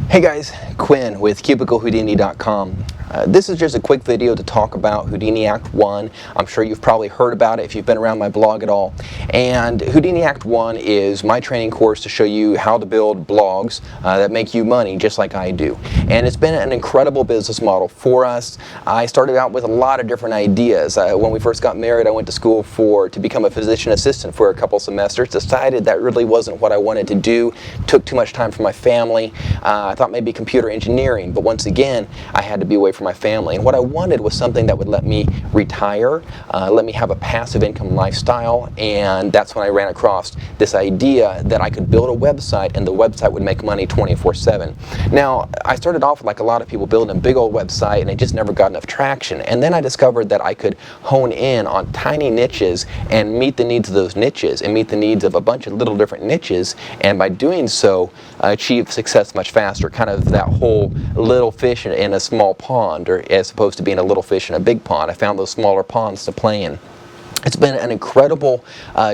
Hey guys, Quinn with CubicleHoudini.com. This is just a quick video to talk about Houdini Act 1. I'm sure you've probably heard about it if you've been around my blog at all. And Houdini Act 1 is my training course to show you how to build blogs that make you money just like I do. And it's been an incredible business model for us. I started out with a lot of different ideas. When we first got married, I went to school to become a physician assistant for a couple semesters. Decided that really wasn't what I wanted to do. Took too much time from my family. I thought maybe computer engineering, but once again, I had to be away from my family. And what I wanted was something that would let me retire, let me have a passive income lifestyle, and that's when I ran across this idea that I could build a website and the website would make money 24/7. Now, I started off like a lot of people building a big old website and it just never got enough traction. And then I discovered that I could hone in on tiny niches and meet the needs of those niches and meet the needs of a bunch of little different niches, and by doing so, achieve success much faster. Kind of that whole little fish in a small pond, or as opposed to being a little fish in a big pond. I found those smaller ponds to play in. It's been an incredible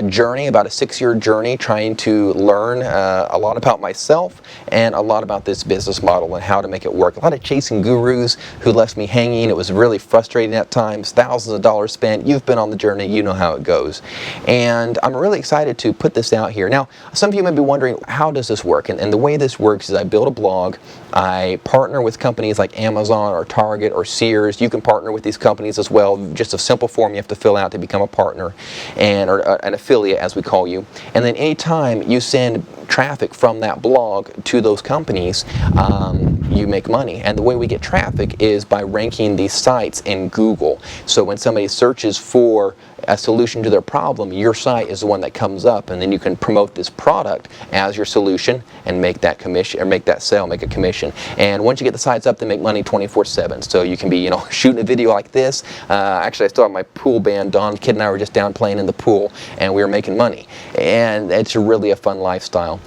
journey, about a 6-year journey, trying to learn a lot about myself and a lot about this business model and how to make it work. A lot of chasing gurus who left me hanging. It was really frustrating at times, thousands of dollars spent. You've been on the journey, you know how it goes. And I'm really excited to put this out here. Now, some of you may be wondering, how does this work? And the way this works is I build a blog, I partner with companies like Amazon or Target or Sears. You can partner with these companies as well. Just a simple form you have to fill out to become a partner, or an affiliate as we call you. And then anytime you send traffic from that blog to those companies, you make money. And the way we get traffic is by ranking these sites in Google. So when somebody searches for a solution to their problem, your site is the one that comes up, and then you can promote this product as your solution and make that commission, or make that sale, make a commission. And once you get the sites up, they make money 24/7. So you can be, shooting a video like this. Actually, I still have my pool band on. Kid and I were just down playing in the pool, and we were making money. And it's really a fun lifestyle.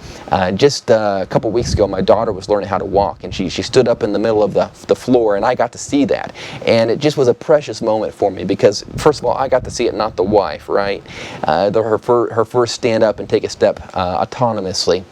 Just a couple weeks ago, my daughter was learning how to walk, and she stood up in the middle of the floor, and I got to see that. And it just was a precious moment for me because, first of all, I got to see it, not the wife, right? Her first stand up and take a step autonomously.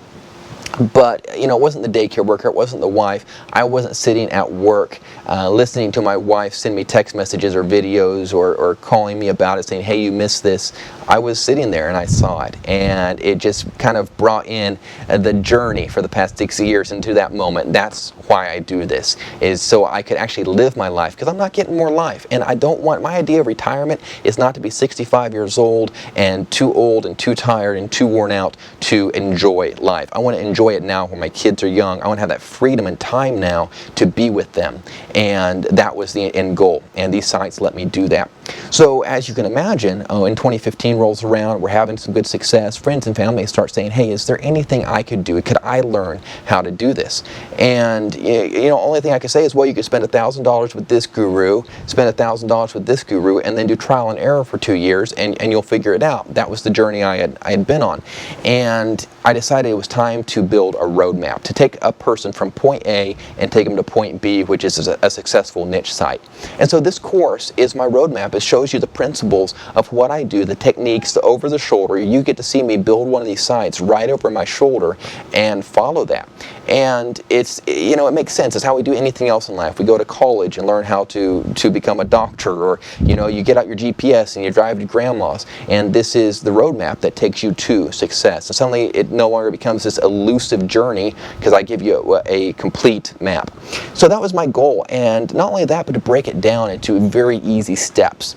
But, it wasn't the daycare worker, it wasn't the wife. I wasn't sitting at work listening to my wife send me text messages or videos or calling me about it saying, hey, you missed this. I was sitting there and I saw it, and it just kind of brought in the journey for the past 6 years into that moment. That's why I do this, is so I could actually live my life, because I'm not getting more life. And I don't want, my idea of retirement is not to be 65 years old and too tired and too worn out to enjoy life. I want to enjoy it now when my kids are young. I want to have that freedom and time now to be with them. And that was the end goal. And these sites let me do that. So as you can imagine, in 2015 rolls around, we're having some good success. Friends and family start saying, hey, is there anything I could do? Could I learn how to do this? And only thing I can say is, well, you could spend $1,000 with this guru, spend $1,000 with this guru, and then do trial and error for 2 years, and you'll figure it out. That was the journey I had been on. And I decided it was time to build a roadmap, to take a person from point A and take them to point B, which is a successful niche site. And so this course is my roadmap. It shows you the principles of what I do, the techniques, the over the shoulder. You get to see me build one of these sites right over my shoulder and follow that. And it's, it makes sense. It's how we do anything else in life. We go to college and learn how to become a doctor, or, you get out your GPS and you drive to grandma's. And this is the roadmap that takes you to success. And suddenly it no longer becomes this elusive journey, because I give you a complete map. So that was my goal. And not only that, but to break it down into very easy steps.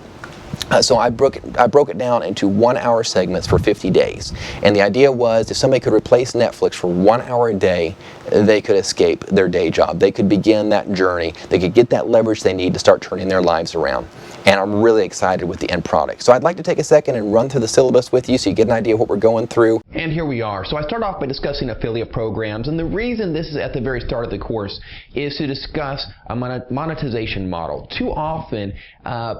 So I broke it down into 1-hour segments for 50 days. And the idea was, if somebody could replace Netflix for 1 hour a day, they could escape their day job. They could begin that journey. They could get that leverage they need to start turning their lives around. And I'm really excited with the end product. So I'd like to take a second and run through the syllabus with you so you get an idea of what we're going through. And here we are. So I start off by discussing affiliate programs. And the reason this is at the very start of the course is to discuss a monetization model. Too often,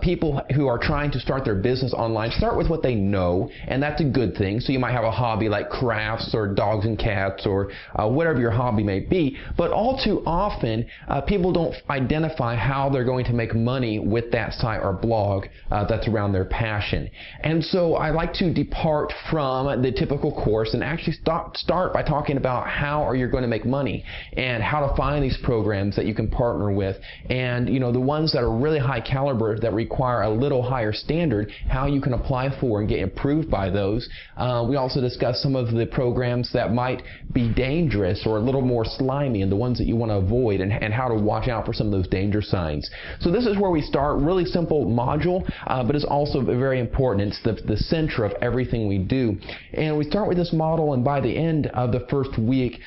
people who are trying trying to start their business online start with what they know, and that's a good thing. So you might have a hobby like crafts or dogs and cats or whatever your hobby may be, but all too often people don't identify how they're going to make money with that site or blog that's around their passion. And so I like to depart from the typical course and actually start by talking about how are you going to make money and how to find these programs that you can partner with, and the ones that are really high caliber that require a little higher standard, how you can apply for and get approved by those. We also discuss some of the programs that might be dangerous or a little more slimy and the ones that you want to avoid, and how to watch out for some of those danger signs. So this is where we start. Really simple module, but it's also very important. It's the center of everything we do. And we start with this model, and by the end of the first week,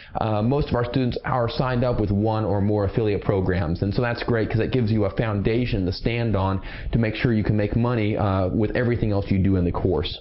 most of our students are signed up with one or more affiliate programs. And so that's great because it gives you a foundation to stand on to make sure you can make money with everything else you do in the course.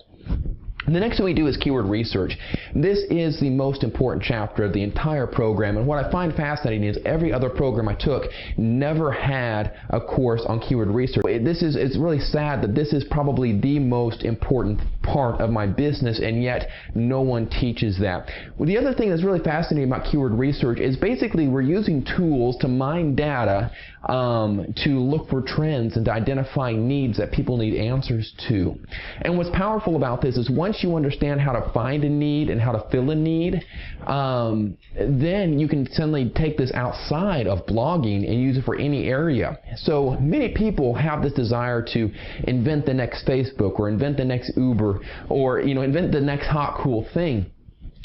The next thing we do is keyword research. This is the most important chapter of the entire program, and what I find fascinating is every other program I took never had a course on keyword research. It's really sad that this is probably the most important part of my business, and yet no one teaches that. Well, the other thing that's really fascinating about keyword research is basically we're using tools to mine data to look for trends and to identify needs that people need answers to. And what's powerful about this is once you understand how to find a need and how to fill a need, then you can suddenly take this outside of blogging and use it for any area. So many people have this desire to invent the next Facebook or invent the next Uber or invent the next hot cool thing.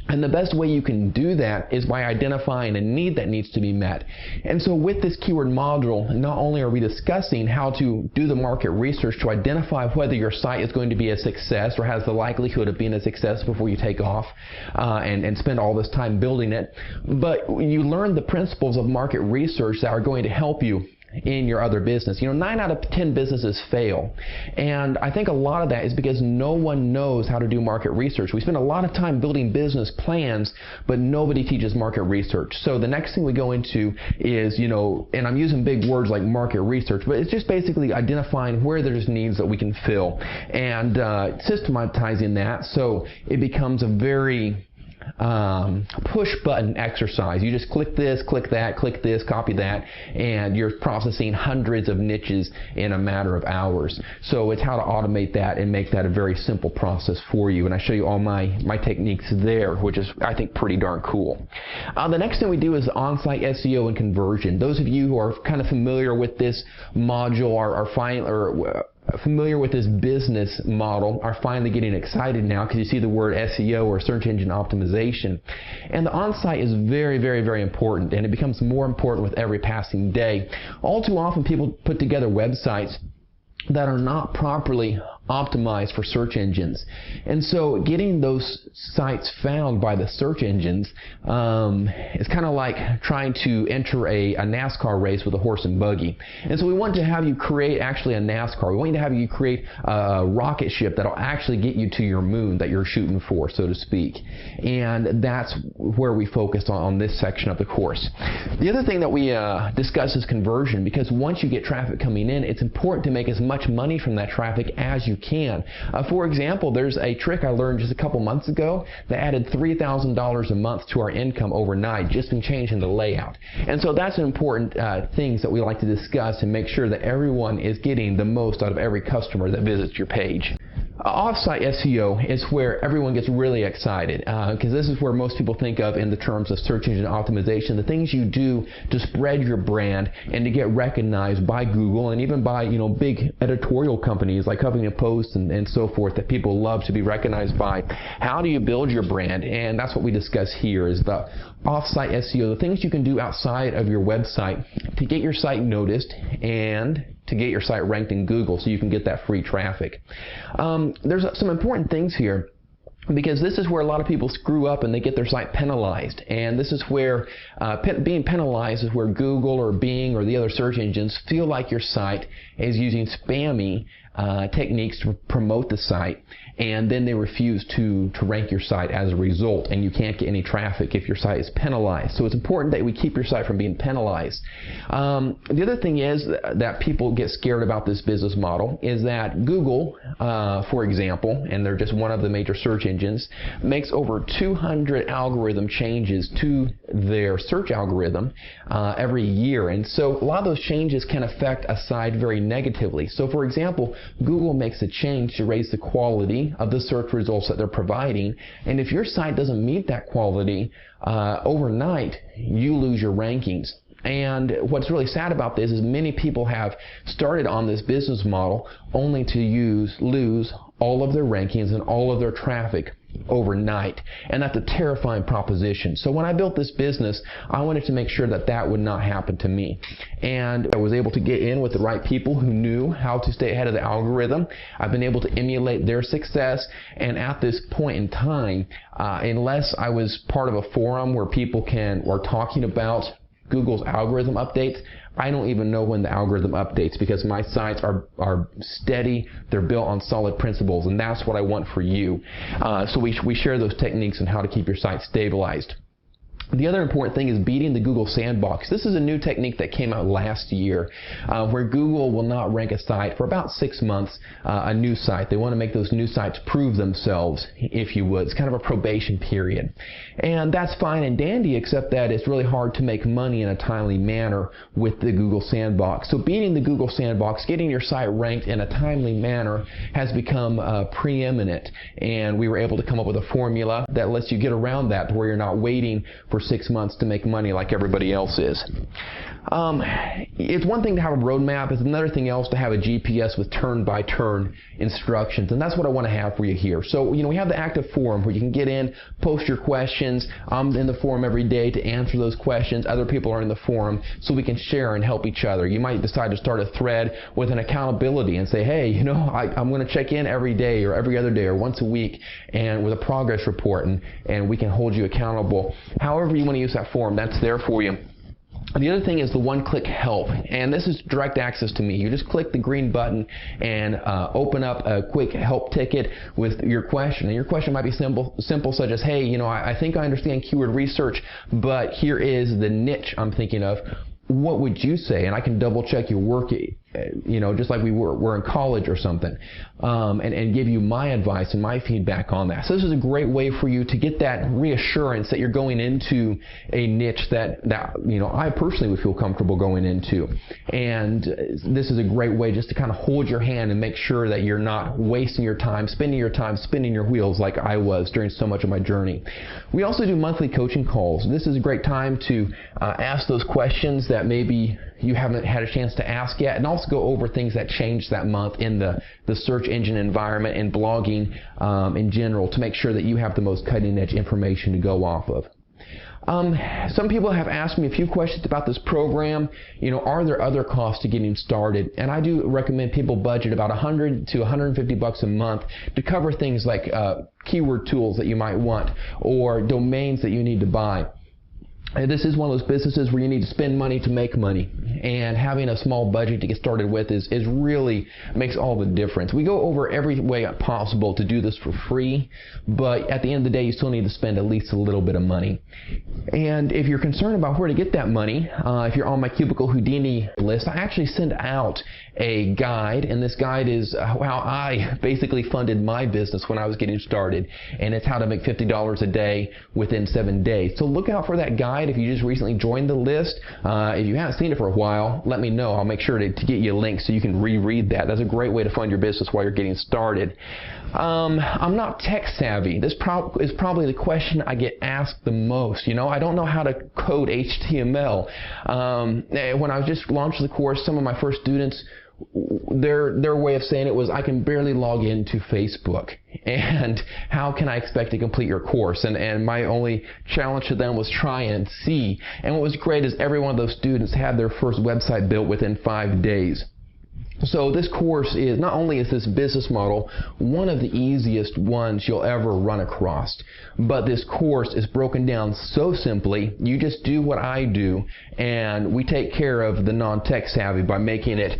And the best way you can do that is by identifying a need that needs to be met. And so with this keyword module, not only are we discussing how to do the market research to identify whether your site is going to be a success or has the likelihood of being a success before you take off and spend all this time building it, but you learn the principles of market research that are going to help you in your other business. 9 out of 10 businesses fail, and I think a lot of that is because no one knows how to do market research. We spend a lot of time building business plans, but nobody teaches market research. So the next thing we go into is, and I'm using big words like market research, but it's just basically identifying where there's needs that we can fill and systematizing that so it becomes a very push button exercise. You just click this, click that, click this, copy that, and you're processing hundreds of niches in a matter of hours. So it's how to automate that and make that a very simple process for you. And I show you all my techniques there, which is, I think, pretty darn cool. The next thing we do is OnSite SEO and Conversion. Those of you who are kind of familiar with this module are familiar with this business model are finally getting excited now because you see the word SEO or search engine optimization. And the on-site is very, very, very important, and it becomes more important with every passing day. All too often people put together websites that are not properly optimized for search engines. And so getting those sites found by the search engines is kind of like trying to enter a NASCAR race with a horse and buggy. And so we want to have you create actually a NASCAR. We want to have you create a rocket ship that'll actually get you to your moon that you're shooting for, so to speak. And that's where we focus on this section of the course. The other thing that we discuss is conversion, because once you get traffic coming in, it's important to make as much money from that traffic as you can. For example, there's a trick I learned just a couple months ago that added $3,000 a month to our income overnight just in changing the layout. And so that's an important things that we like to discuss and make sure that everyone is getting the most out of every customer that visits your page. Off-site SEO is where everyone gets really excited because this is where most people think of in the terms of search engine optimization, the things you do to spread your brand and to get recognized by Google and even by big editorial companies like Huffington Post and so forth that people love to be recognized by. How do you build your brand? And that's what we discuss here is the off-site SEO, the things you can do outside of your website to get your site noticed and to get your site ranked in Google so you can get that free traffic. There's some important things here, because this is where a lot of people screw up and they get their site penalized. And this is where being penalized is where Google or Bing or the other search engines feel like your site is using spammy techniques to promote the site, and then they refuse to rank your site as a result, and you can't get any traffic if your site is penalized. So it's important that we keep your site from being penalized. The other thing is that people get scared about this business model is that Google, for example, and they're just one of the major search engines, makes over 200 algorithm changes to their search algorithm every year. And so a lot of those changes can affect a site very negatively. So for example, Google makes a change to raise the quality of the search results that they're providing, and if your site doesn't meet that quality, overnight you lose your rankings. And what's really sad about this is many people have started on this business model only to lose all of their rankings and all of their traffic overnight, and that's a terrifying proposition. So when I built this business, I wanted to make sure that that would not happen to me, and I was able to get in with the right people who knew how to stay ahead of the algorithm. I've been able to emulate their success, and at this point in time, unless I was part of a forum where people are talking about Google's algorithm updates, I don't even know when the algorithm updates, because my sites are steady, they're built on solid principles, and that's what I want for you. So we share those techniques on how to keep your site stabilized. The other important thing is beating the Google sandbox. This is a new technique that came out last year where Google will not rank a site for about 6 months, a new site. They want to make those new sites prove themselves, if you would. It's kind of a probation period. And that's fine and dandy, except that it's really hard to make money in a timely manner with the Google sandbox. So beating the Google sandbox, getting your site ranked in a timely manner has become preeminent. And we were able to come up with a formula that lets you get around that, to where you're not waiting for 6 months to make money like everybody else is. It's one thing to have a roadmap. It's another thing else to have a GPS with turn-by-turn instructions, and that's what I want to have for you here. So, we have the active forum where you can get in, post your questions. I'm in the forum every day to answer those questions. Other people are in the forum, so we can share and help each other. You might decide to start a thread with an accountability and say, hey, I'm going to check in every day or every other day or once a week, and with a progress report, and we can hold you accountable. However you want to use that forum, that's there for you. The other thing is the one-click help, and this is direct access to me. You just click the green button and open up a quick help ticket with your question. And your question might be simple such as, hey, I think I understand keyword research, but here is the niche I'm thinking of. What would you say? And I can double check your work, just like we're in college or something, and give you my advice and my feedback on that. So this is a great way for you to get that reassurance that you're going into a niche that I personally would feel comfortable going into. And this is a great way just to kind of hold your hand and make sure that you're not wasting your time, spinning your wheels like I was during so much of my journey. We also do monthly coaching calls. This is a great time to ask those questions that maybe you haven't had a chance to ask yet, and also go over things that changed that month in the search engine environment and blogging in general, to make sure that you have the most cutting edge information to go off of. Some people have asked me a few questions about this program. Are there other costs to getting started? And I do recommend people budget about $100 to $150 a month to cover things like keyword tools that you might want, or domains that you need to buy. This is one of those businesses where you need to spend money to make money, and having a small budget to get started with is really makes all the difference. We go over every way possible to do this for free, but at the end of the day, you still need to spend at least a little bit of money. And if you're concerned about where to get that money, if you're on my Cubicle Houdini list, I actually send out a guide, and this guide is how I basically funded my business when I was getting started, and it's how to make $50 a day within 7 days. So look out for that guide. If you just recently joined the list, if you haven't seen it for a while, let me know. I'll make sure to get you a link so you can reread that. That's a great way to fund your business while you're getting started. I'm not tech savvy. This is probably the question I get asked the most. I don't know how to code HTML. When I just launched the course, some of my first students, their way of saying it was, I can barely log into Facebook, and how can I expect to complete your course? And my only challenge to them was try and see. And what was great is every one of those students had their first website built within 5 days. So this course is, not only is this business model one of the easiest ones you'll ever run across, but this course is broken down so simply. You just do what I do, and we take care of the non-tech savvy by making it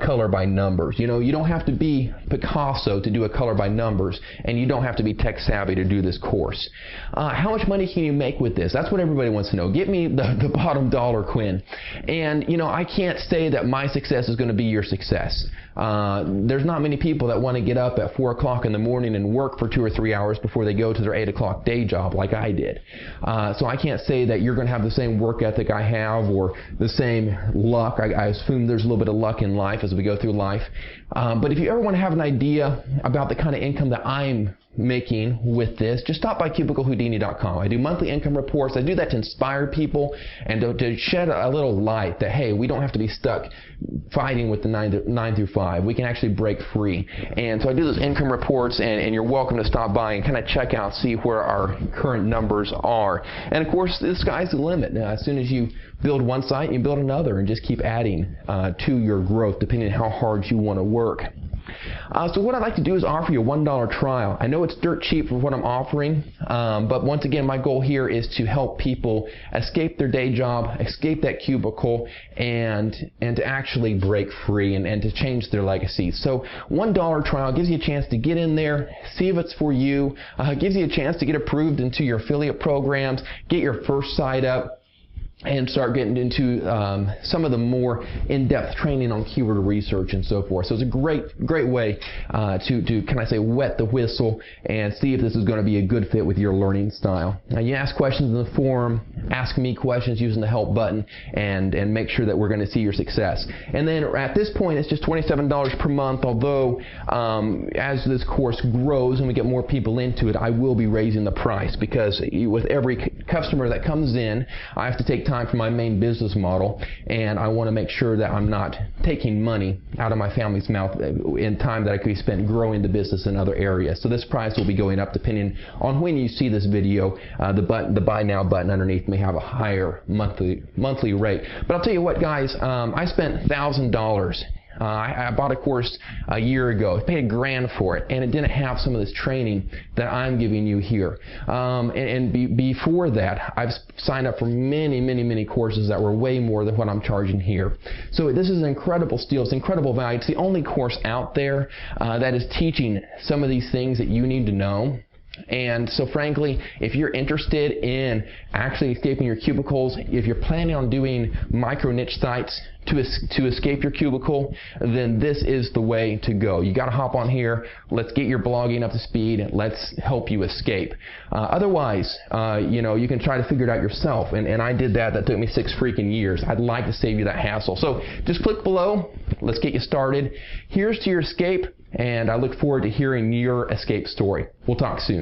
color by numbers. You know, you don't have to be Picasso to do a color by numbers, and you don't have to be tech savvy to do this course. How much money can you make with this? That's what everybody wants to know. Get me the bottom dollar, Quinn. And you know, I can't say that my success is going to be your success. There's not many people that want to get up at 4 o'clock in the morning and work for 2 or 3 hours before they go to their 8 o'clock day job like I did. So I can't say that you're going to have the same work ethic I have or the same luck. I assume there's a little bit of luck in life as we go through life. But if you ever want to have an idea about the kind of income that I'm making with this, just stop by CubicleHoudini.com. I do monthly income reports. I do that to inspire people and to shed a little light that, hey, we don't have to be stuck fighting with the 9 through 5. We can actually break free. And so I do those income reports, and you're welcome to stop by and kind of check out, see where our current numbers are. And of course, the sky's the limit. Now, as soon as you build one site, you build another, and just keep adding to your growth, depending on how hard you want to work. So what I'd like to do is offer you a $1 trial. I know it's dirt cheap for what I'm offering, but once again, my goal here is to help people escape their day job, escape that cubicle, and to actually break free and to change their legacy. So $1 trial gives you a chance to get in there, see if it's for you, gives you a chance to get approved into your affiliate programs, get your first site up, and start getting into some of the more in-depth training on keyword research and so forth. So it's a great way to can I say, wet the whistle and see if this is going to be a good fit with your learning style. Now, you ask questions in the forum, ask me questions using the help button, and make sure that we're going to see your success. And then at this point, it's just $27 per month, although as this course grows and we get more people into it, I will be raising the price, because with every customer that comes in, I have to take time from my main business model, and I want to make sure that I'm not taking money out of my family's mouth in time that I could be spent growing the business in other areas. So this price will be going up depending on when you see this video. The buy now button underneath may have a higher monthly rate. But I'll tell you what, guys, I spent $1,000. I bought a course a year ago. I paid $1,000 for it, and it didn't have some of this training that I'm giving you here. Before that, I've signed up for many courses that were way more than what I'm charging here. So this is an incredible steal. It's incredible value. It's the only course out there that is teaching some of these things that you need to know. And so frankly, if you're interested in actually escaping your cubicles, if you're planning on doing micro niche sites to escape your cubicle, then this is the way to go. You got to hop on here. Let's get your blogging up to speed. Let's help you escape. Otherwise, you know, you can try to figure it out yourself. And I did that. That took me 6 freaking years. I'd like to save you that hassle. So just click below. Let's get you started. Here's to your escape, and I look forward to hearing your escape story. We'll talk soon.